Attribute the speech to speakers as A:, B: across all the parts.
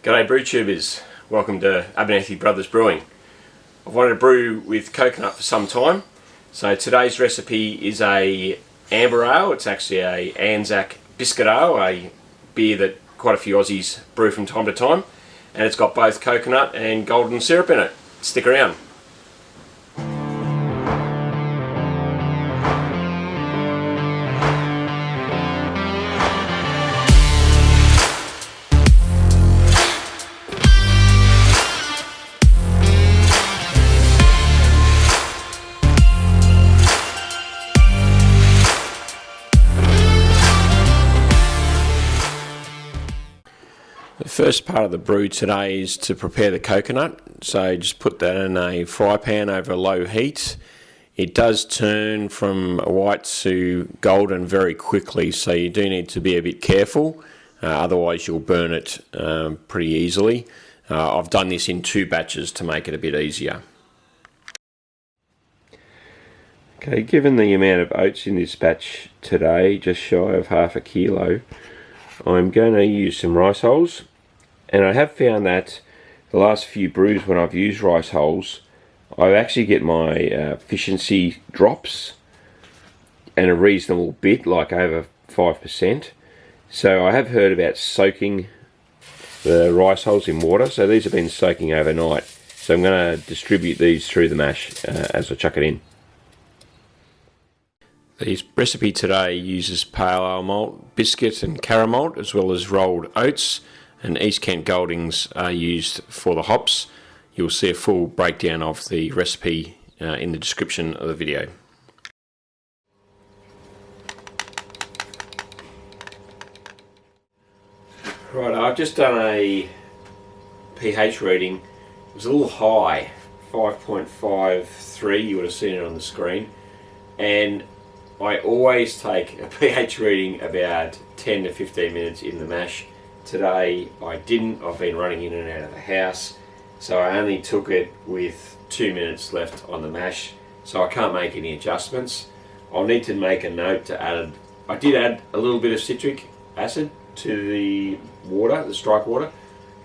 A: G'day brew tubers, welcome to Abernethy Brothers Brewing. I've wanted to brew with coconut for some time, so today's recipe is a Amber Ale. It's actually a ANZAC Biscuit Ale, a beer that quite a few Aussies brew from time to time, and it's got both coconut and golden syrup in it. Stick around. The first part of the brew today is to prepare the coconut. So just put that in a fry pan over low heat. It does turn from white to golden very quickly, so you do need to be a bit careful, otherwise you'll burn it pretty easily. I've done this in 2 batches to make it a bit easier. Okay, given the amount of oats in this batch today, just shy of half a kilo, I'm going to use some rice hulls. And I have found that the last few brews when I've used rice hulls, I actually get my efficiency drops and a reasonable bit, like over 5%. So I have heard about soaking the rice hulls in water. So these have been soaking overnight. So I'm going to distribute these through the mash as I chuck it in. The recipe today uses pale ale malt, biscuit and caramel malt, as well as rolled oats, and East Kent Goldings are used for the hops. You'll see a full breakdown of the recipe in the description of the video. Right, I've just done a pH reading. It was a little high, 5.53, you would have seen it on the screen. And I always take a pH reading about 10 to 15 minutes in the mash. Today I didn't. I've been running in and out of the house, so I only took it with 2 minutes left on the mash, so I can't make any adjustments. I'll need to make a note to add, I did add a little bit of citric acid to the water, the strike water,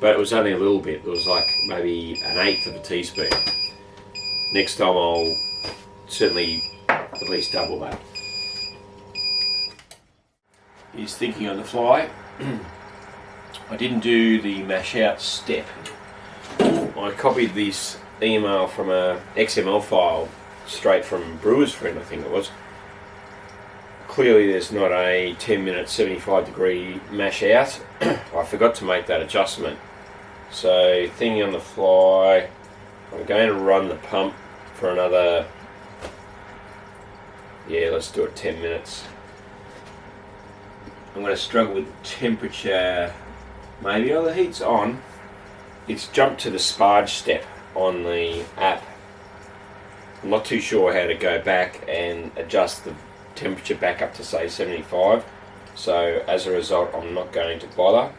A: but it was only a little bit. It was like maybe 1/8 of a teaspoon. Next time I'll certainly at least double that. He's thinking on the fly. I didn't do the mash out step. I copied this email from a XML file straight from Brewer's Friend, I think it was. Clearly there's not a 10-minute 75-degree mash out. I forgot to make that adjustment. So thinking on the fly, I'm going to run the pump for another, let's do it 10 minutes. I'm going to struggle with temperature. Maybe the heat's on. It's jumped to the Sparge step on the app. I'm not too sure how to go back and adjust the temperature back up to say 75. So as a result, I'm not going to bother.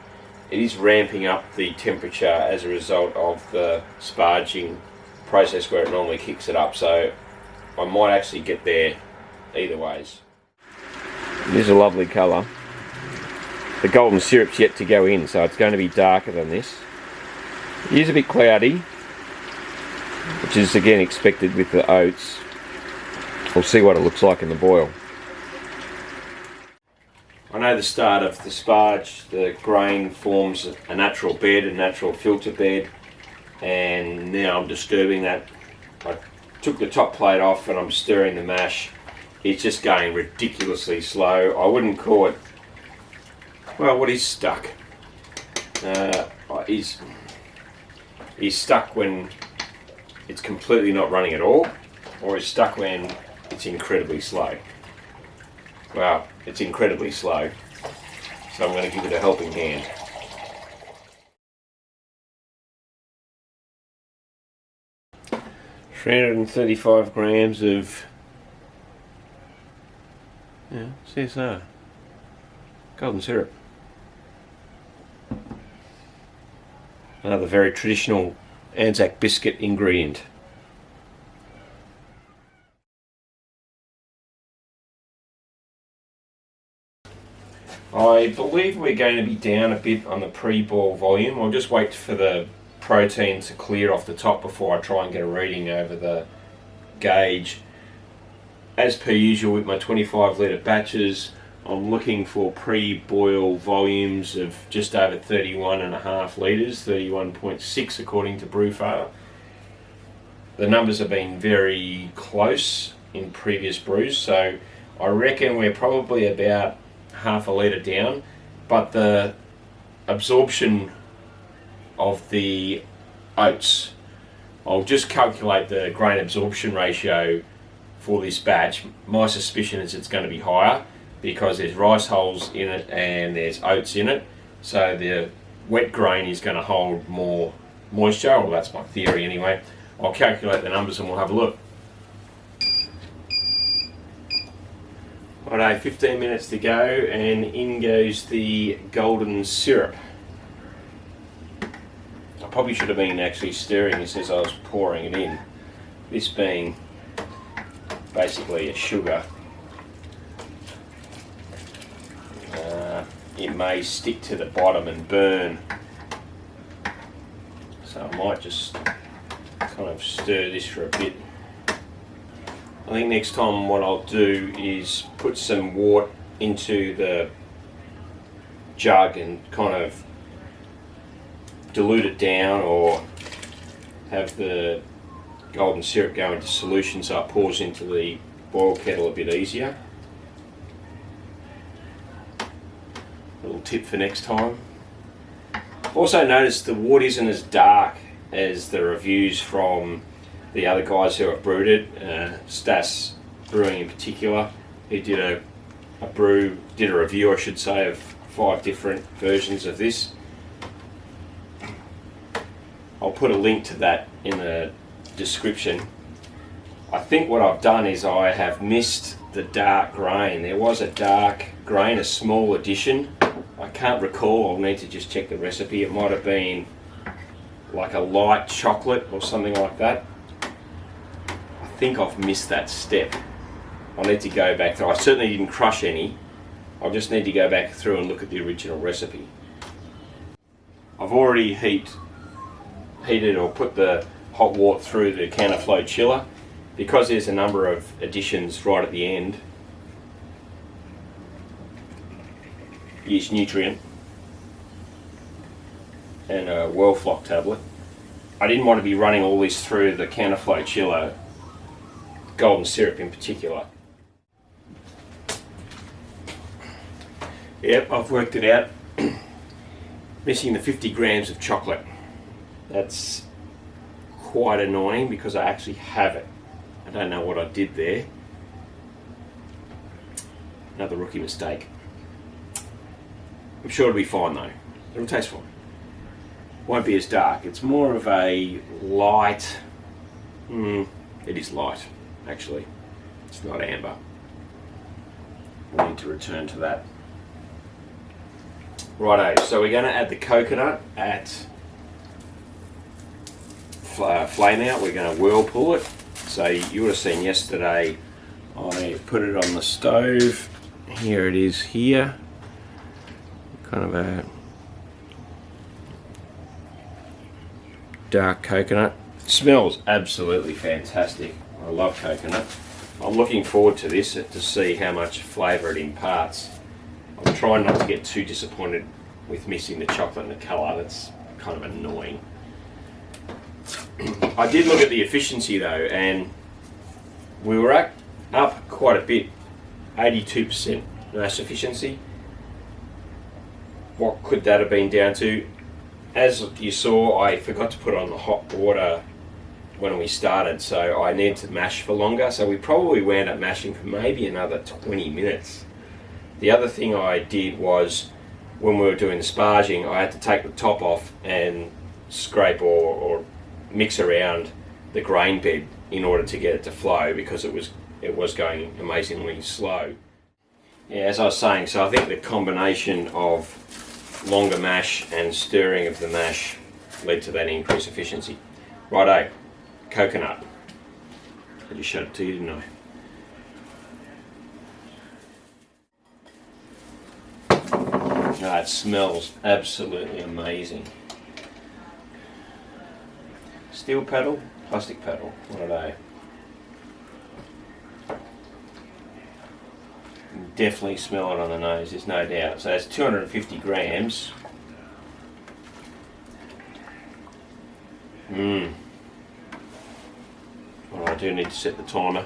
A: It is ramping up the temperature as a result of the sparging process where it normally kicks it up. So I might actually get there either ways. It is a lovely colour. The golden syrup's yet to go in, so it's going to be darker than this. It is a bit cloudy, which is again expected with the oats. We'll see what it looks like in the boil. I know the start of the sparge, the grain forms a natural bed, a natural filter bed, and now I'm disturbing that. I took the top plate off and I'm stirring the mash. It's just going ridiculously slow. I wouldn't call it, well, what is stuck? He's stuck when it's completely not running at all, or he's stuck when it's incredibly slow. Well, it's incredibly slow, so I'm going to give it a helping hand. $335 grams of CSR golden syrup. Another very traditional ANZAC biscuit ingredient. I believe we're going to be down a bit on the pre-boil volume. I'll just wait for the protein to clear off the top before I try and get a reading over the gauge. As per usual with my 25 litre batches, I'm looking for pre-boil volumes of just over 31.5 litres, 31.6 according to Brewfather. The numbers have been very close in previous brews, so I reckon we're probably about half a litre down, but the absorption of the oats, I'll just calculate the grain absorption ratio for this batch. My suspicion is it's going to be higher because there's rice hulls in it and there's oats in it, so the wet grain is going to hold more moisture, well that's my theory anyway. I'll calculate the numbers and we'll have a look. Righto, 15 minutes to go and in goes the golden syrup. I probably should have been actually stirring this as I was pouring it in. This being basically a sugar. It may stick to the bottom and burn. So I might just kind of stir this for a bit. I think next time what I'll do is put some wort into the jug and kind of dilute it down, or have the golden syrup go into solution so it pours into the boil kettle a bit easier. A little tip for next time. Also noticed the wort isn't as dark as the reviews from the other guys who have brewed it, Stass Brewing in particular. He did a review I should say of 5 different versions of this. I'll put a link to that in the description. I think what I've done is I have missed the dark grain. There was a dark grain, a small addition. I can't recall, I'll need to just check the recipe. It might have been like a light chocolate or something like that. I think I've missed that step. I need to go back through. I certainly didn't crush any. I'll just need to go back through and look at the original recipe. I've already heated or put the hot wort through the counterflow chiller. Because there's a number of additions right at the end, yeast nutrient and a well flock tablet, I didn't want to be running all this through the counterflow chiller, golden syrup in particular. Yep, I've worked it out. Missing the 50 grams of chocolate. That's quite annoying because I actually have it. I don't know what I did there. Another rookie mistake. I'm sure it'll be fine though. It'll taste fine. Won't be as dark. It's more of a light. It is light, actually. It's not amber. We need to return to that. Righto, so we're going to add the coconut at flame out. We're going to whirlpool it. So you would have seen yesterday I put it on the stove. Here it is here. Kind of a dark coconut. It smells absolutely fantastic. I love coconut. I'm looking forward to this to see how much flavour it imparts. I'm trying not to get too disappointed with missing the chocolate and the colour. That's kind of annoying. I did look at the efficiency though, and we were up quite a bit, 82% mash efficiency. What could that have been down to? As you saw, I forgot to put on the hot water when we started, so I needed to mash for longer, so we probably wound up mashing for maybe another 20 minutes. The other thing I did was, when we were doing the sparging, I had to take the top off and scrape or mix around the grain bed in order to get it to flow, because it was going amazingly slow. Yeah, as I was saying, so I think the combination of longer mash and stirring of the mash led to that increased efficiency. Righto, coconut. I just showed it to you, didn't I? No, it smells absolutely amazing. Steel paddle, plastic paddle, what are they? Definitely smell it on the nose, there's no doubt. So that's 250 grams. Well, I do need to set the timer.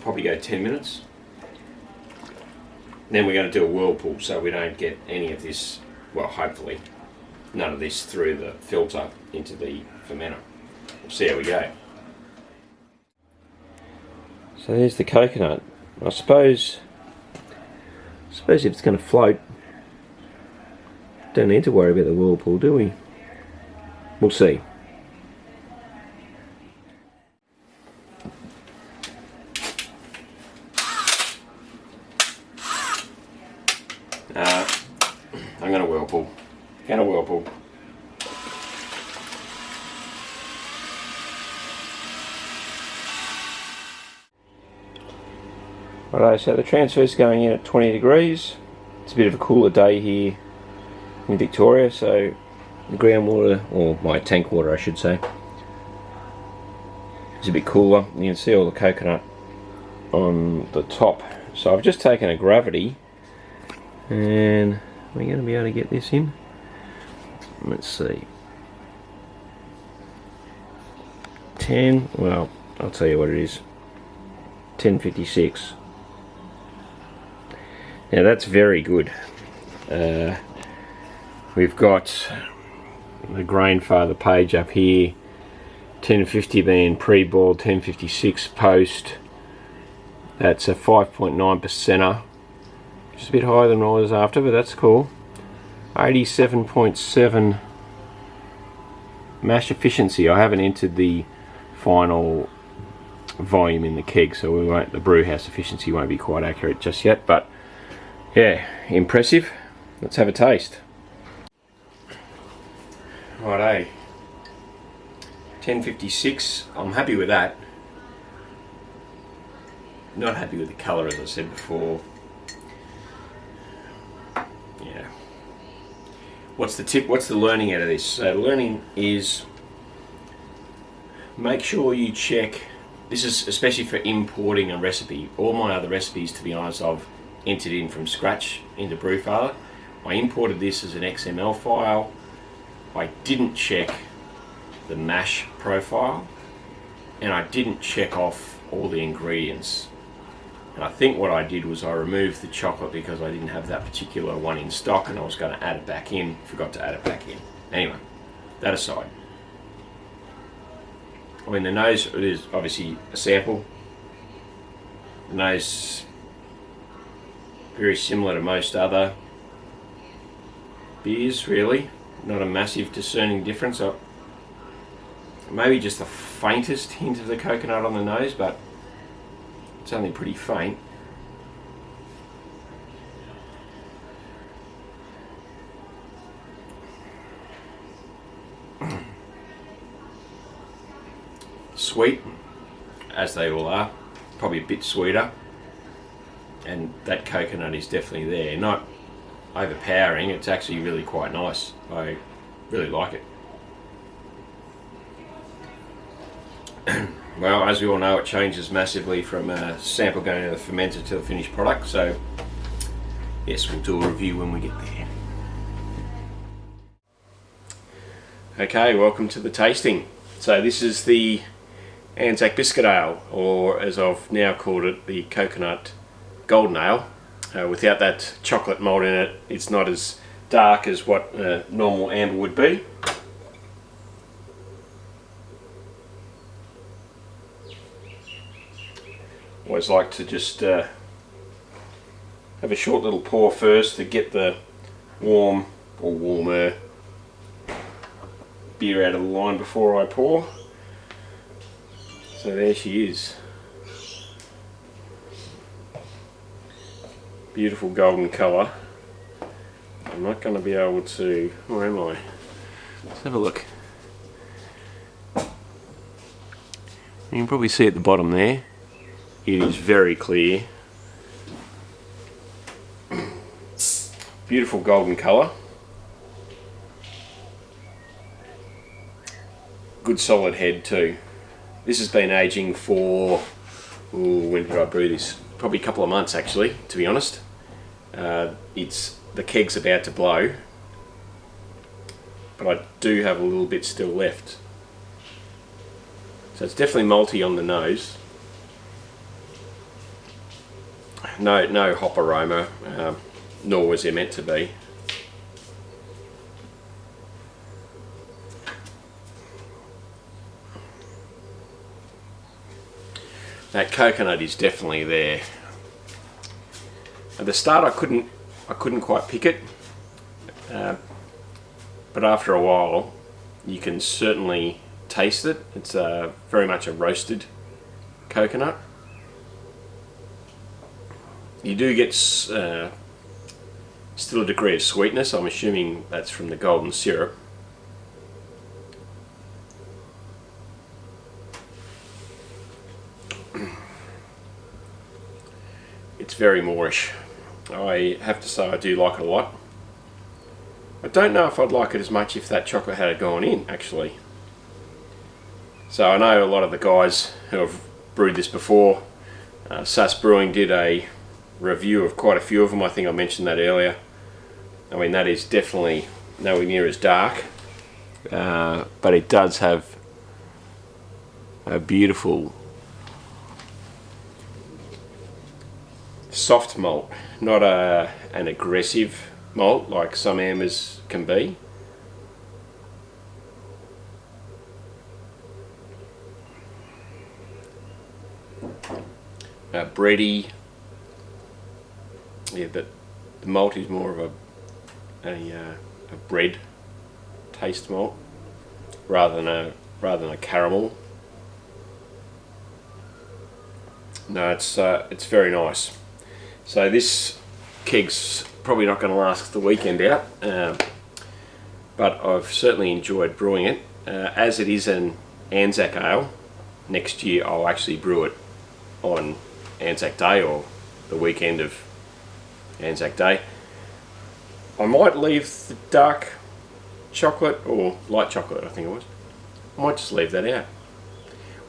A: Probably go 10 minutes. Then we're going to do a whirlpool so we don't get any of this, well, hopefully none of this through the filter into the fermenter. We'll see how we go. So there's the coconut. I suppose if it's going to float, don't need to worry about the whirlpool, do we? We'll see. I'm going to whirlpool. Righto, so the transfer's going in at 20 degrees. It's a bit of a cooler day here in Victoria, so the groundwater, or my tank water I should say, is a bit cooler. You can see all the coconut on the top. So I've just taken a gravity, and we're going to be able to get this in. Let's see. 10, well, I'll tell you what it is. 1056. Now that's very good. We've got the Grainfather page up here. 1050 being pre-boiled, 1056 post. That's a 5.9%er. Just a bit higher than I was after, but that's cool. 87.7 mash efficiency. I haven't entered the final volume in the keg, so we won't, the brew house efficiency won't be quite accurate just yet, but yeah, impressive. Let's have a taste. Righto, 1056. I'm happy with that. Not happy with the colour, as I said before. Yeah. What's the tip? What's the learning out of this? So the learning is make sure you check. This is especially for importing a recipe. All my other recipes, to be honest, I've entered in from scratch into Brewfather. I imported this as an XML file. I didn't check the mash profile, and I didn't check off all the ingredients. And I think what I did was I removed the chocolate because I didn't have that particular one in stock, and I was going to add it back in. Forgot to add it back in. Anyway, that aside. I mean, the nose, it is obviously a sample. The nose, very similar to most other beers, really. Not a massive discerning difference. Maybe just the faintest hint of the coconut on the nose, but it's only pretty faint. Sweet, as they all are, probably a bit sweeter, and that coconut is definitely there. Not overpowering, it's actually really quite nice. I really like it. Well, as we all know, it changes massively from a sample going to the fermenter to the finished product, so yes, we'll do a review when we get there. Okay, welcome to the tasting. So this is the ANZAC Biscuit Ale, or as I've now called it, the Coconut Golden Ale. Without that chocolate malt in it, it's not as dark as what normal amber would be. Always like to just have a short little pour first to get the warm or warmer beer out of the line before I pour. So there she is. Beautiful golden colour. I'm not going to be able to... Where am I? Let's have a look. You can probably see at the bottom there. It is very clear. Beautiful golden colour. Good solid head too. This has been aging for, when did I brew this? Probably a couple of months actually, to be honest. The keg's about to blow, but I do have a little bit still left. So it's definitely malty on the nose. No hop aroma, nor was there meant to be. That coconut is definitely there. At the start I couldn't quite pick it, but after a while you can certainly taste it. It's very much a roasted coconut. You do get still a degree of sweetness. I'm assuming that's from the golden syrup. It's very moreish. I have to say I do like it a lot. I don't know if I'd like it as much if that chocolate had gone in, actually. So I know a lot of the guys who have brewed this before. ANZAC Brewing did a review of quite a few of them. I think I mentioned that earlier. I mean, that is definitely nowhere near as dark, but it does have a beautiful soft malt, not an aggressive malt like some ambers can be. Bready. Yeah, the malt is more of a bread taste malt rather than a caramel. No, it's very nice. So this keg's probably not going to last the weekend out, but I've certainly enjoyed brewing it. As it is an ANZAC ale, next year I'll actually brew it on ANZAC Day or the weekend of ANZAC Day. I might leave the dark chocolate, or light chocolate I think it was. I might just leave that out.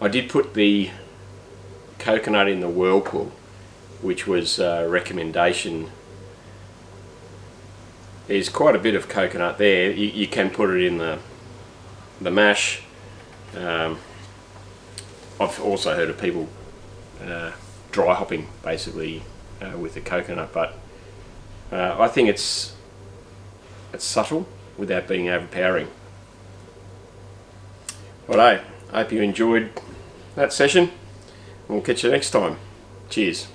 A: I did put the coconut in the whirlpool, which was a recommendation. There's quite a bit of coconut there. You can put it in the mash. I've also heard of people dry hopping basically with the coconut, but I think it's subtle without being overpowering. Righto, I hope you enjoyed that session. We'll catch you next time. Cheers.